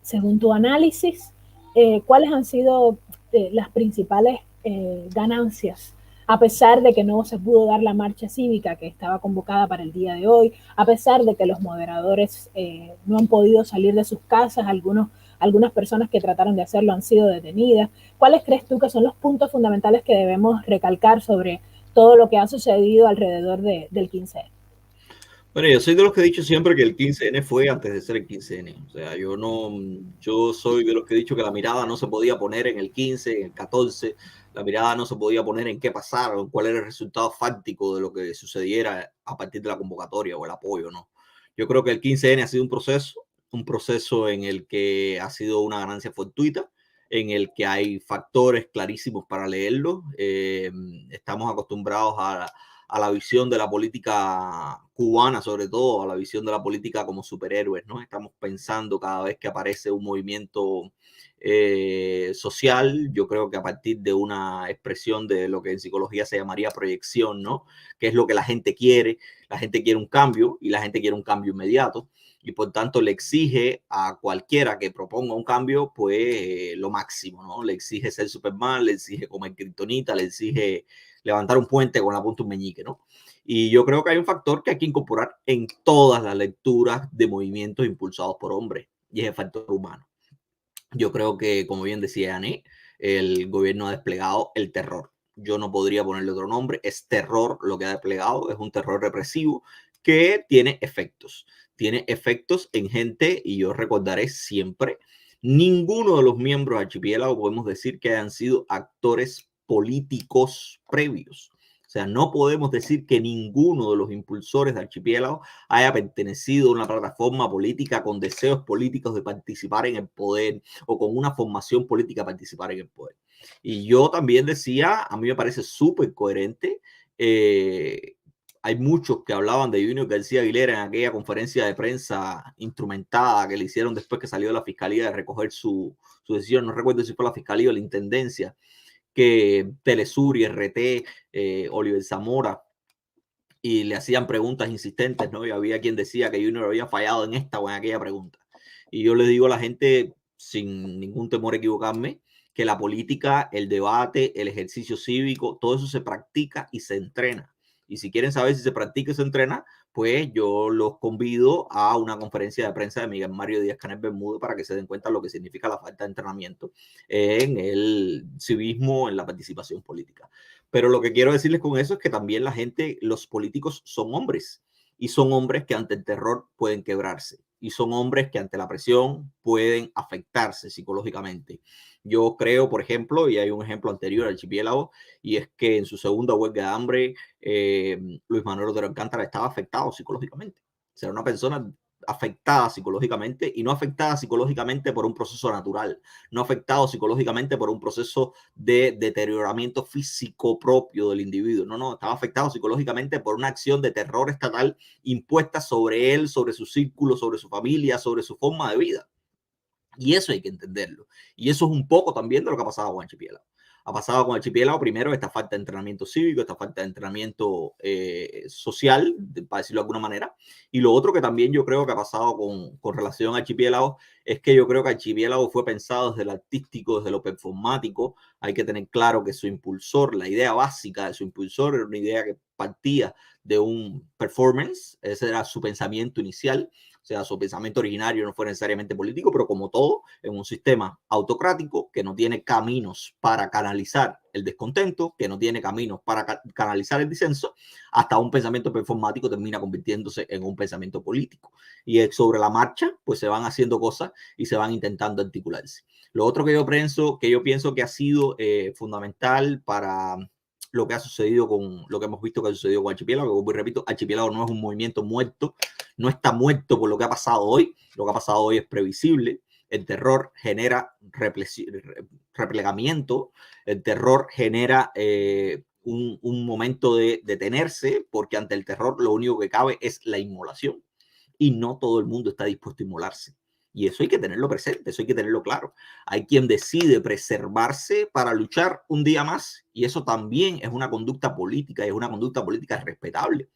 según tu análisis, ¿cuáles han sido las principales ganancias? A pesar de que no se pudo dar la marcha cívica que estaba convocada para el día de hoy, a pesar de que los moderadores no han podido salir de sus casas, algunas personas que trataron de hacerlo han sido detenidas. ¿Cuáles crees tú que son los puntos fundamentales que debemos recalcar sobre todo lo que ha sucedido alrededor del 15N? Bueno, yo soy de los que he dicho siempre que el 15N fue antes de ser el 15N. O sea, yo soy de los que he dicho que la mirada no se podía poner en el 15, en el 14, la mirada no se podía poner en qué pasara o en cuál era el resultado fáctico de lo que sucediera a partir de la convocatoria o el apoyo, ¿no? Yo creo que el 15N ha sido un proceso en el que ha sido una ganancia fortuita, en el que hay factores clarísimos para leerlo. Estamos acostumbrados a la visión de la política cubana, sobre todo a la visión de la política como superhéroes, ¿no? Estamos pensando cada vez que aparece un movimiento social, yo creo que a partir de una expresión de lo que en psicología se llamaría proyección, ¿no? Que es lo que la gente quiere un cambio y la gente quiere un cambio inmediato y por tanto le exige a cualquiera que proponga un cambio, pues lo máximo, ¿no? Le exige ser Superman, le exige comer kriptonita, le exige levantar un puente con la punta de un meñique, ¿no? Y yo creo que hay un factor que hay que incorporar en todas las lecturas de movimientos impulsados por hombres, y es el factor humano. Yo creo que, como bien decía Ané, el gobierno ha desplegado el terror. Yo no podría ponerle otro nombre, es terror lo que ha desplegado, es un terror represivo que tiene efectos. Tiene efectos en gente, y yo recordaré siempre, ninguno de los miembros de Archipiélago podemos decir que hayan sido actores políticos previos. O sea, no podemos decir que ninguno de los impulsores de Archipiélago haya pertenecido a una plataforma política con deseos políticos de participar en el poder o con una formación política participar en el poder. Y yo también decía, a mí me parece súper coherente. Hay muchos que hablaban de Junior García Aguilera en aquella conferencia de prensa instrumentada que le hicieron después que salió de la fiscalía de recoger su decisión. No recuerdo si fue la fiscalía o la intendencia, que Telesur y RT, Oliver Zamora, y le hacían preguntas insistentes, ¿no? Y había quien decía que Junior había fallado en esta o en aquella pregunta. Y yo le digo a la gente, sin ningún temor a equivocarme, que la política, el debate, el ejercicio cívico, todo eso se practica y se entrena. Y si quieren saber si se practica y se entrena, pues yo los convido a una conferencia de prensa de Miguel Mario Díaz Canel Bermúdez para que se den cuenta de lo que significa la falta de entrenamiento en el civismo, en la participación política. Pero lo que quiero decirles con eso es que también la gente, los políticos son hombres y son hombres que ante el terror pueden quebrarse y son hombres que ante la presión pueden afectarse psicológicamente. Yo creo, por ejemplo, y hay un ejemplo anterior al Archipiélago, y es que en su segunda huelga de hambre, Luis Manuel Otero Alcántara estaba afectado psicológicamente. O sea, era una persona afectada psicológicamente y no afectada psicológicamente por un proceso natural, no afectado psicológicamente por un proceso de deterioramiento físico propio del individuo. No, estaba afectado psicológicamente por una acción de terror estatal impuesta sobre él, sobre su círculo, sobre su familia, sobre su forma de vida. Y eso hay que entenderlo. Y eso es un poco también de lo que ha pasado con Archipiélago. Ha pasado con Archipiélago primero esta falta de entrenamiento cívico, esta falta de entrenamiento social, para decirlo de alguna manera. Y lo otro que también yo creo que ha pasado con relación a Archipiélago es que yo creo que Archipiélago fue pensado desde lo artístico, desde lo performático. Hay que tener claro que su impulsor, la idea básica de su impulsor era una idea que partía de un performance, ese era su pensamiento inicial. O sea, su pensamiento originario no fue necesariamente político, pero como todo, en un sistema autocrático que no tiene caminos para canalizar el descontento, que no tiene caminos para canalizar el disenso, hasta un pensamiento performático termina convirtiéndose en un pensamiento político. Y sobre la marcha, pues se van haciendo cosas y se van intentando articularse. Lo otro que yo pienso que ha sido fundamental para lo que ha sucedido con lo que hemos visto que ha sucedido con Archipiélago, que repito, Archipiélago no es un movimiento muerto, no está muerto por lo que ha pasado hoy. Lo que ha pasado hoy es previsible. El terror genera replegamiento, el terror genera un momento de detenerse, porque ante el terror lo único que cabe es la inmolación y no todo el mundo está dispuesto a inmolarse. Y eso hay que tenerlo presente, eso hay que tenerlo claro. Hay quien decide preservarse para luchar un día más y eso también es una conducta política y es una conducta política respetable.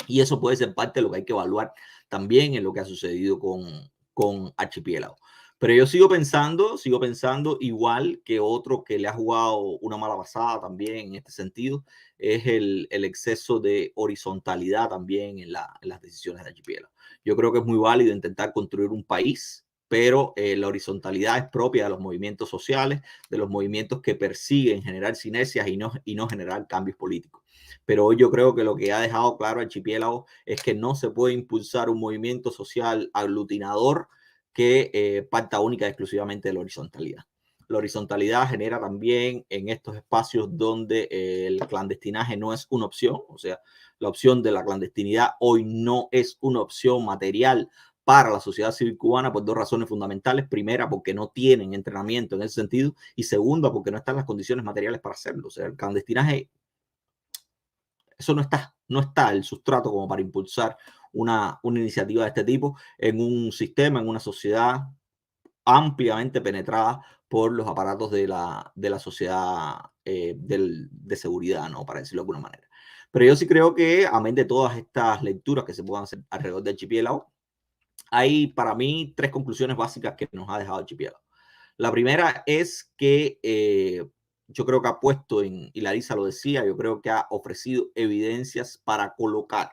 Y eso puede ser parte de lo que hay que evaluar también en lo que ha sucedido con Archipiélago. Pero yo sigo pensando igual que otro que le ha jugado una mala pasada también en este sentido, es el exceso de horizontalidad también en las decisiones de archipiélago. Yo creo que es muy válido intentar construir un país, pero la horizontalidad es propia de los movimientos sociales, de los movimientos que persiguen generar sinergias y no generar cambios políticos. Pero hoy yo creo que lo que ha dejado claro Archipiélago es que no se puede impulsar un movimiento social aglutinador que parta única y exclusivamente de la horizontalidad. La horizontalidad genera también en estos espacios donde el clandestinaje no es una opción, o sea, la opción de la clandestinidad hoy no es una opción material para la sociedad civil cubana por dos razones fundamentales. Primera, porque no tienen entrenamiento en ese sentido, y segunda, porque no están las condiciones materiales para hacerlo. O sea, el clandestinaje, eso no está el sustrato como para impulsar una iniciativa de este tipo en un sistema, en una sociedad ampliamente penetrada por los aparatos de la sociedad de seguridad, ¿no? Para decirlo de alguna manera. Pero yo sí creo que, amén de todas estas lecturas que se puedan hacer alrededor del archipiélago, hay para mí tres conclusiones básicas que nos ha dejado archipiélago. La primera es que yo creo que ha puesto y Larisa lo decía, yo creo que ha ofrecido evidencias para colocar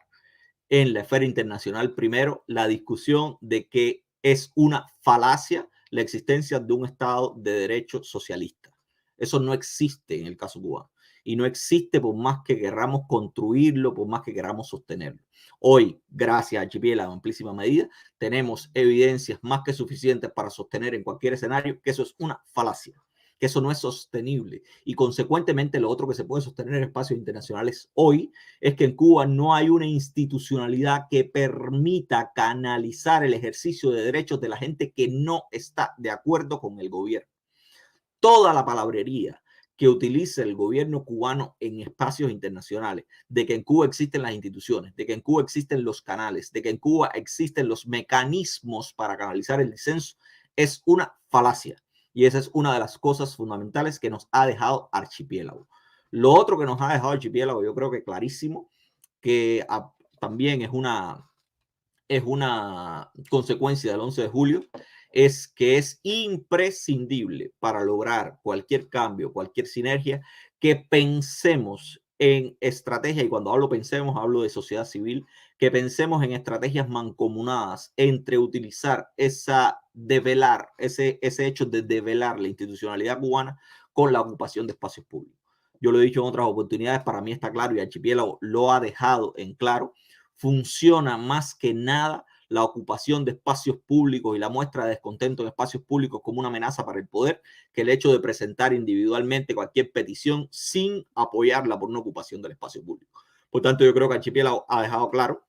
en la esfera internacional primero la discusión de que es una falacia la existencia de un Estado de derecho socialista. Eso no existe en el caso cubano y no existe por más que queramos construirlo, por más que queramos sostenerlo. Hoy, gracias a Archipiélago en amplísima medida, tenemos evidencias más que suficientes para sostener en cualquier escenario que eso es una falacia, que eso no es sostenible. Y consecuentemente lo otro que se puede sostener en espacios internacionales hoy es que en Cuba no hay una institucionalidad que permita canalizar el ejercicio de derechos de la gente que no está de acuerdo con el gobierno. Toda la palabrería que utiliza el gobierno cubano en espacios internacionales, de que en Cuba existen las instituciones, de que en Cuba existen los canales, de que en Cuba existen los mecanismos para canalizar el disenso, es una falacia. Y esa es una de las cosas fundamentales que nos ha dejado Archipiélago. Lo otro que nos ha dejado Archipiélago, yo creo que clarísimo, que también es una consecuencia del 11 de julio, es que es imprescindible para lograr cualquier cambio, cualquier sinergia, que pensemos en estrategia, y cuando hablo pensemos, hablo de sociedad civil, que pensemos en estrategias mancomunadas entre utilizar ese hecho de develar la institucionalidad cubana con la ocupación de espacios públicos. Yo lo he dicho en otras oportunidades, para mí está claro y Archipiélago lo ha dejado en claro. Funciona más que nada la ocupación de espacios públicos y la muestra de descontento en espacios públicos como una amenaza para el poder, que el hecho de presentar individualmente cualquier petición sin apoyarla por una ocupación del espacio público. Por tanto, yo creo que Archipiélago ha dejado claro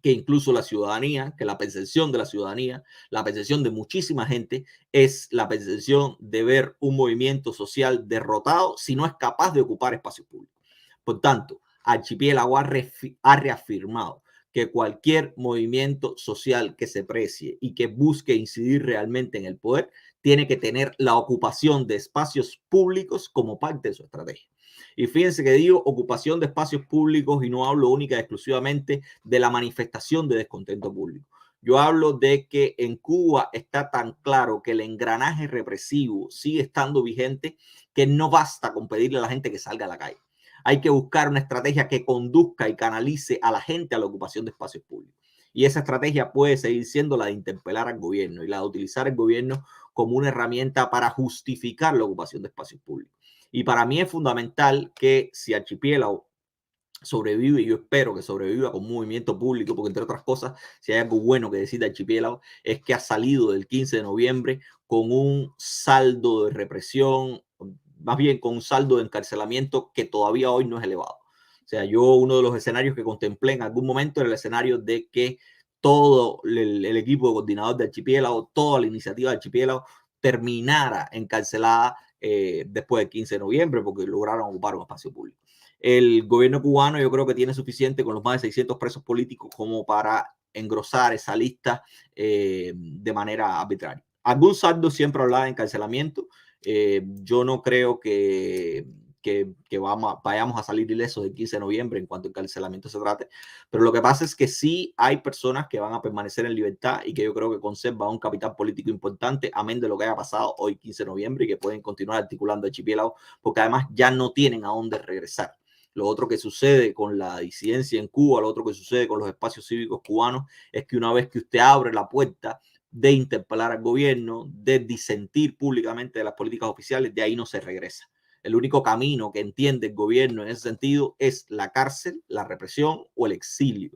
que incluso la ciudadanía, que la percepción de la ciudadanía, la percepción de muchísima gente es la percepción de ver un movimiento social derrotado si no es capaz de ocupar espacios públicos. Por tanto, Archipiélago ha reafirmado que cualquier movimiento social que se precie y que busque incidir realmente en el poder tiene que tener la ocupación de espacios públicos como parte de su estrategia. Y fíjense que digo ocupación de espacios públicos y no hablo única y exclusivamente de la manifestación de descontento público. Yo hablo de que en Cuba está tan claro que el engranaje represivo sigue estando vigente que no basta con pedirle a la gente que salga a la calle. Hay que buscar una estrategia que conduzca y canalice a la gente a la ocupación de espacios públicos. Y esa estrategia puede seguir siendo la de interpelar al gobierno y la de utilizar el gobierno como una herramienta para justificar la ocupación de espacios públicos. Y para mí es fundamental que si Archipiélago sobrevive, y yo espero que sobreviva con un movimiento público, porque entre otras cosas, si hay algo bueno que decir de Archipiélago, es que ha salido del 15 de noviembre con un saldo de represión, más bien con un saldo de encarcelamiento que todavía hoy no es elevado. O sea, yo uno de los escenarios que contemplé en algún momento era el escenario de que todo el equipo de coordinador de Archipiélago, toda la iniciativa de Archipiélago terminara encarcelada después del 15 de noviembre porque lograron ocupar un espacio público. El gobierno cubano yo creo que tiene suficiente con los más de 600 presos políticos como para engrosar esa lista de manera arbitraria. Algún saldo siempre hablaba de encarcelamiento. Yo no creo que vayamos a salir ilesos del 15 de noviembre en cuanto al encarcelamiento se trate, pero lo que pasa es que sí hay personas que van a permanecer en libertad y que yo creo que conservan un capital político importante, amén de lo que haya pasado hoy 15 de noviembre, y que pueden continuar articulando archipiélago, porque además ya no tienen a dónde regresar. Lo otro que sucede con la disidencia en Cuba, lo otro que sucede con los espacios cívicos cubanos, es que una vez que usted abre la puerta de interpelar al gobierno, de disentir públicamente de las políticas oficiales, de ahí no se regresa. El único camino que entiende el gobierno en ese sentido es la cárcel, la represión o el exilio.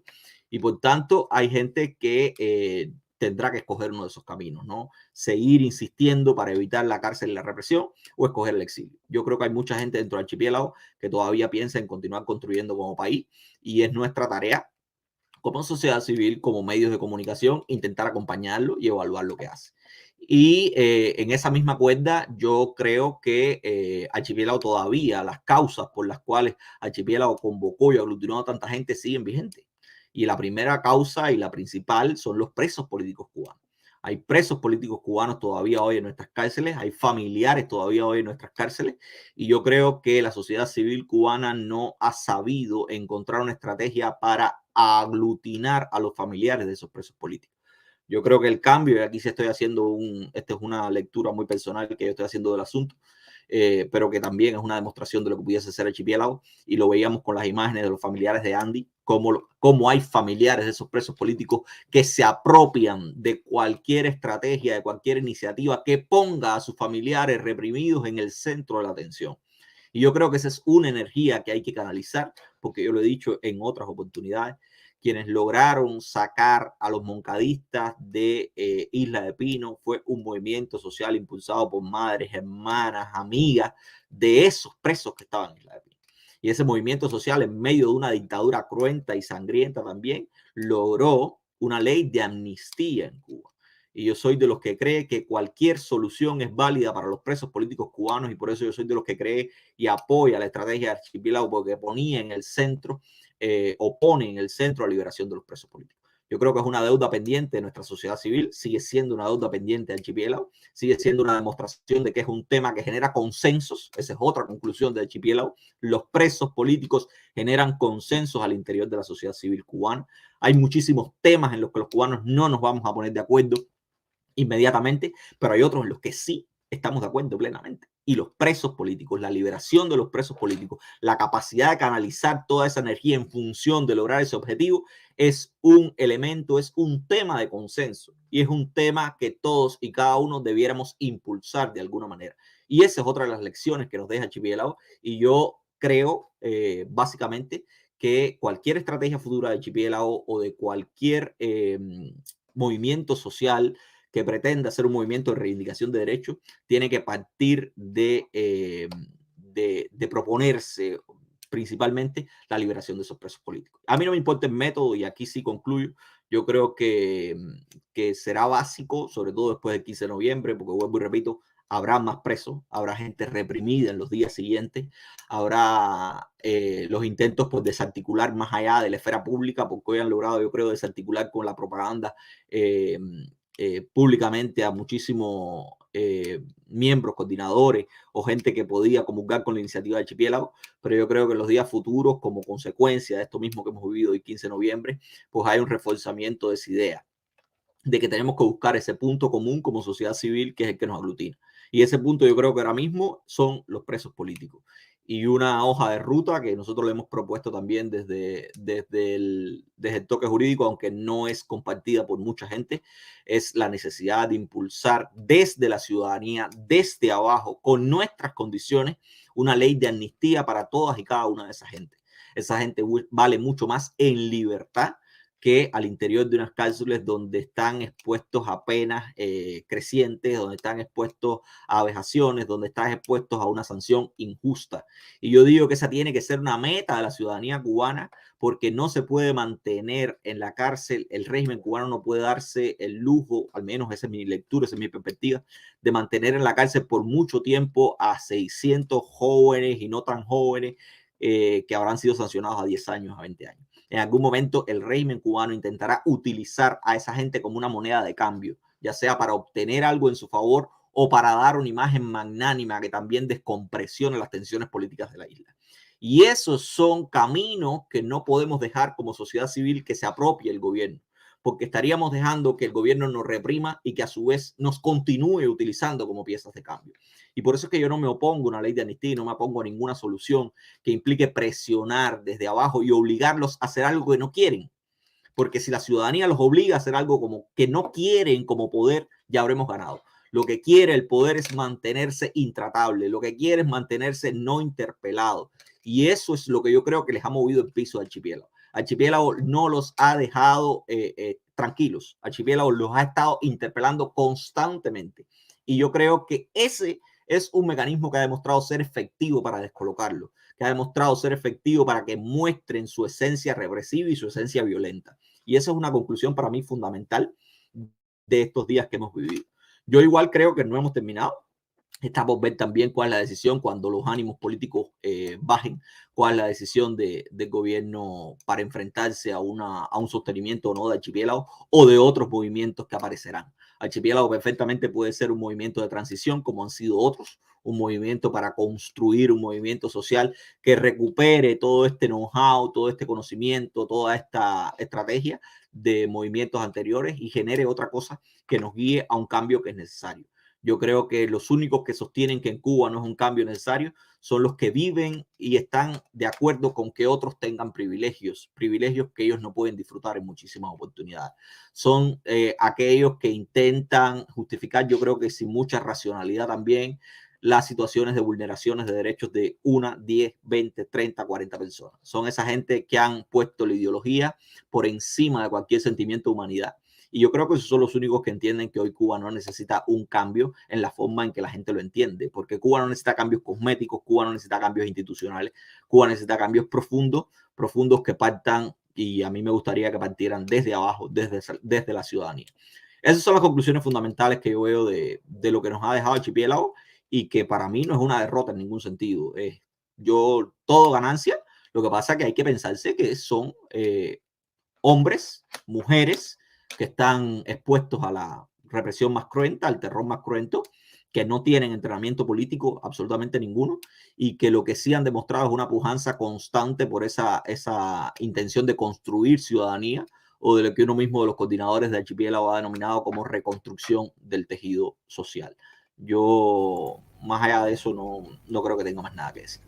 Y por tanto hay gente que tendrá que escoger uno de esos caminos, ¿no? Seguir insistiendo para evitar la cárcel y la represión o escoger el exilio. Yo creo que hay mucha gente dentro del archipiélago que todavía piensa en continuar construyendo como país, y es nuestra tarea como sociedad civil, como medios de comunicación, intentar acompañarlo y evaluar lo que hace. Y en esa misma cuerda, yo creo que Archipiélago todavía, las causas por las cuales Archipiélago convocó y aglutinó a tanta gente siguen vigentes. Y la primera causa y la principal son los presos políticos cubanos. Hay presos políticos cubanos todavía hoy en nuestras cárceles, hay familiares todavía hoy en nuestras cárceles, y yo creo que la sociedad civil cubana no ha sabido encontrar una estrategia para aglutinar a los familiares de esos presos políticos. Yo creo que el cambio, y aquí sí estoy haciendo esta es una lectura muy personal que yo estoy haciendo del asunto, pero que también es una demostración de lo que pudiese ser Archipiélago, y lo veíamos con las imágenes de los familiares de Andy, cómo hay familiares de esos presos políticos que se apropian de cualquier estrategia, de cualquier iniciativa que ponga a sus familiares reprimidos en el centro de la atención. Y yo creo que esa es una energía que hay que canalizar, porque yo lo he dicho en otras oportunidades, quienes lograron sacar a los moncadistas de Isla de Pino fue un movimiento social impulsado por madres, hermanas, amigas de esos presos que estaban en Isla de Pino. Y ese movimiento social, en medio de una dictadura cruenta y sangrienta también, logró una ley de amnistía en Cuba. Y yo soy de los que cree que cualquier solución es válida para los presos políticos cubanos, y por eso yo soy de los que cree y apoya la estrategia de Archipiélago, porque ponía en el centro o pone en el centro la liberación de los presos políticos. Yo creo que es una deuda pendiente de nuestra sociedad civil, sigue siendo una deuda pendiente de Archipiélago, sigue siendo una demostración de que es un tema que genera consensos. Esa es otra conclusión de Archipiélago. Los presos políticos generan consensos al interior de la sociedad civil cubana. Hay muchísimos temas en los que los cubanos no nos vamos a poner de acuerdo inmediatamente, pero hay otros en los que sí estamos de acuerdo plenamente. Y los presos políticos, la liberación de los presos políticos, la capacidad de canalizar toda esa energía en función de lograr ese objetivo es un elemento, es un tema de consenso, y es un tema que todos y cada uno debiéramos impulsar de alguna manera. Y esa es otra de las lecciones que nos deja Archipiélago, y yo creo básicamente que cualquier estrategia futura de Archipiélago o de cualquier movimiento social que pretenda hacer un movimiento de reivindicación de derechos, tiene que partir de proponerse principalmente la liberación de esos presos políticos. A mí no me importa el método, y aquí sí concluyo. Yo creo que será básico, sobre todo después del 15 de noviembre, porque vuelvo y repito, habrá más presos, habrá gente reprimida en los días siguientes, habrá los intentos por desarticular más allá de la esfera pública, porque hoy han logrado, yo creo, desarticular con la propaganda públicamente a muchísimos miembros, coordinadores o gente que podía comulgar con la iniciativa de Archipiélago, pero yo creo que en los días futuros, como consecuencia de esto mismo que hemos vivido el 15 de noviembre, pues hay un reforzamiento de esa idea de que tenemos que buscar ese punto común como sociedad civil, que es el que nos aglutina. Y ese punto yo creo que ahora mismo son los presos políticos. Y una hoja de ruta que nosotros le hemos propuesto también desde el toque jurídico, aunque no es compartida por mucha gente, es la necesidad de impulsar desde la ciudadanía, desde abajo, con nuestras condiciones, una ley de amnistía para todas y cada una de esa gente. Esa gente vale mucho más en libertad que al interior de unas cárceles donde están expuestos a penas crecientes, donde están expuestos a vejaciones, donde están expuestos a una sanción injusta. Y yo digo que esa tiene que ser una meta de la ciudadanía cubana, porque no se puede mantener en la cárcel, el régimen cubano no puede darse el lujo, al menos esa es mi lectura, esa es mi perspectiva, de mantener en la cárcel por mucho tiempo a 600 jóvenes y no tan jóvenes que habrán sido sancionados a 10 años, a 20 años. En algún momento el régimen cubano intentará utilizar a esa gente como una moneda de cambio, ya sea para obtener algo en su favor o para dar una imagen magnánima que también descompresione las tensiones políticas de la isla. Y esos son caminos que no podemos dejar como sociedad civil que se apropie el gobierno, porque estaríamos dejando que el gobierno nos reprima y que a su vez nos continúe utilizando como piezas de cambio. Y por eso es que yo no me opongo a una ley de amnistía, no me opongo a ninguna solución que implique presionar desde abajo y obligarlos a hacer algo que no quieren. Porque si la ciudadanía los obliga a hacer algo como que no quieren como poder, ya habremos ganado. Lo que quiere el poder es mantenerse intratable, lo que quiere es mantenerse no interpelado. Y eso es lo que yo creo que les ha movido el piso al archipiélago. Archipiélago no los ha dejado tranquilos. Archipiélago los ha estado interpelando constantemente. Y yo creo que ese es un mecanismo que ha demostrado ser efectivo para descolocarlo, que ha demostrado ser efectivo para que muestren su esencia represiva y su esencia violenta. Y esa es una conclusión para mí fundamental de estos días que hemos vivido. Yo igual creo que no hemos terminado. Está por ver también cuál es la decisión cuando los ánimos políticos bajen, cuál es la decisión del gobierno para enfrentarse a un sostenimiento o no de Archipiélago o de otros movimientos que aparecerán. Archipiélago perfectamente puede ser un movimiento de transición como han sido otros, un movimiento para construir un movimiento social que recupere todo este know-how, todo este conocimiento, toda esta estrategia de movimientos anteriores y genere otra cosa que nos guíe a un cambio que es necesario. Yo creo que los únicos que sostienen que en Cuba no es un cambio necesario son los que viven y están de acuerdo con que otros tengan privilegios, privilegios que ellos no pueden disfrutar en muchísimas oportunidades. Son aquellos que intentan justificar, yo creo que sin mucha racionalidad también, las situaciones de vulneraciones de derechos de 1, 10, 20, 30, 40 personas. Son esa gente que han puesto la ideología por encima de cualquier sentimiento de humanidad. Y yo creo que esos son los únicos que entienden que hoy Cuba no necesita un cambio en la forma en que la gente lo entiende, porque Cuba no necesita cambios cosméticos, Cuba no necesita cambios institucionales, Cuba necesita cambios profundos, profundos que partan, y a mí me gustaría que partieran desde abajo, desde la ciudadanía. Esas son las conclusiones fundamentales que yo veo de lo que nos ha dejado Archipiélago y que para mí no es una derrota en ningún sentido. Yo, todo ganancia, lo que pasa es que hay que pensarse que son hombres, mujeres, que están expuestos a la represión más cruenta, al terror más cruento, que no tienen entrenamiento político absolutamente ninguno y que lo que sí han demostrado es una pujanza constante por esa intención de construir ciudadanía o de lo que uno mismo de los coordinadores de Archipiélago ha denominado como reconstrucción del tejido social. Yo, más allá de eso, no creo que tenga más nada que decir.